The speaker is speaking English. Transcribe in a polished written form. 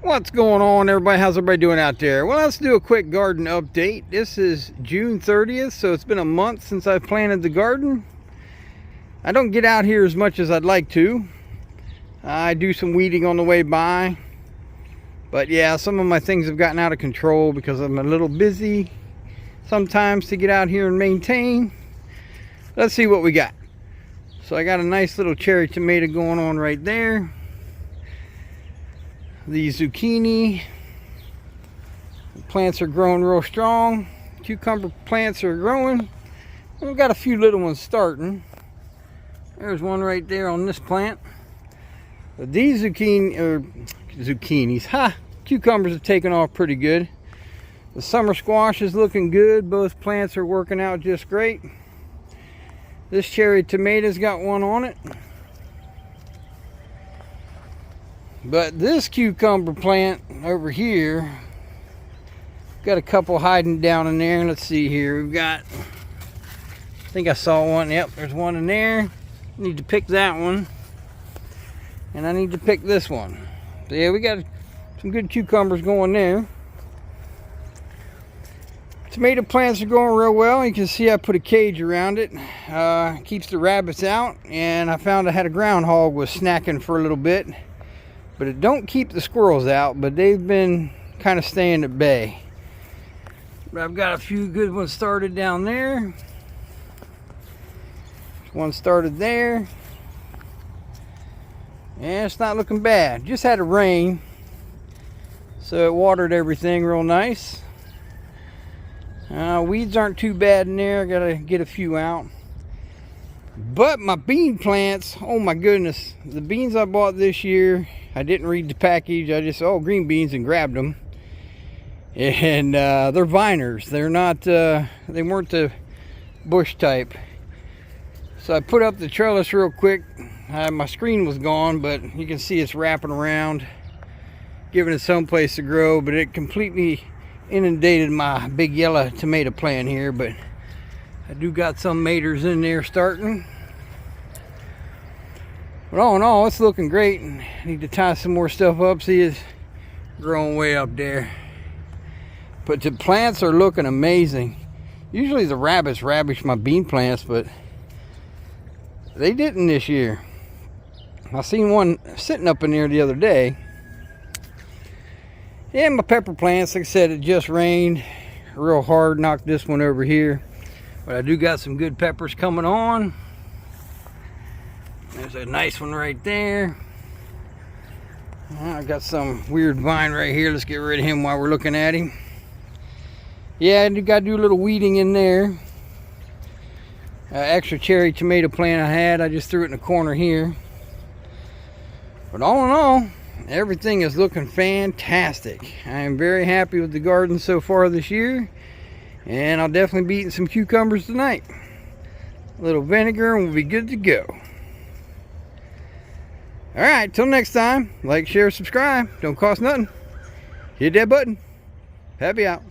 What's going on, everybody? How's everybody doing out there? Well, let's do a quick garden update. This is June 30th, so it's been a month since I planted the garden. I don't get out here as much as I'd like to. I do some weeding on the way by. But yeah, some of my things have gotten out of control because I'm a little busy sometimes to get out here and maintain. Let's see what we got. So I got a nice little cherry tomato going on right there. The zucchini plants are growing real strong. Cucumber plants are growing. We've got a few little ones starting. There's one right there on this plant. But these zucchinis, cucumbers have taken off pretty good. The summer squash is looking good. Both plants are working out just great. This cherry tomato's got one on it. But this cucumber plant over here, got a couple hiding down in there. Let's see here. We've got, I think I saw one. Yep, there's one in there. Need to pick that one. And I need to pick this one. So yeah, we got some good cucumbers going there. Tomato plants are going real well. You can see I put a cage around it. Keeps the rabbits out. And I found I had a groundhog was snacking for a little bit. But it don't keep the squirrels out, but they've been kind of staying at bay. But I've got a few good ones started down there. One started there. And it's not looking bad. Just had a rain, so it watered everything real nice. Weeds aren't too bad in there. I gotta get a few out. But my bean plants, oh my goodness, the beans I bought this year, I didn't read the package. I just saw green beans and grabbed them. And they're viners. They're not, they weren't the bush type. So I put up the trellis real quick. My screen was gone, but you can see it's wrapping around, giving it some place to grow. But it completely inundated my big yellow tomato plant here. But I do got some maters in there starting. But all in all, it's looking great. I need to tie some more stuff up. See, it's growing way up there. But the plants are looking amazing. Usually the rabbits ravish my bean plants, but they didn't this year. I seen one sitting up in there the other day. And my pepper plants, like I said, it just rained real hard, knocked this one over here. But I do got some good peppers coming on. There's a nice one right there. I got some weird vine right here. Let's get rid of him while we're looking at him. Yeah, I got to do a little weeding in there. Extra cherry tomato plant I had, I just threw it in the corner here. But all in all, everything is looking fantastic. I am very happy with the garden so far this year. And I'll definitely be eating some cucumbers tonight. A little vinegar and we'll be good to go. Alright, till next time, like, share, subscribe. Don't cost nothing. Hit that button. Happy out.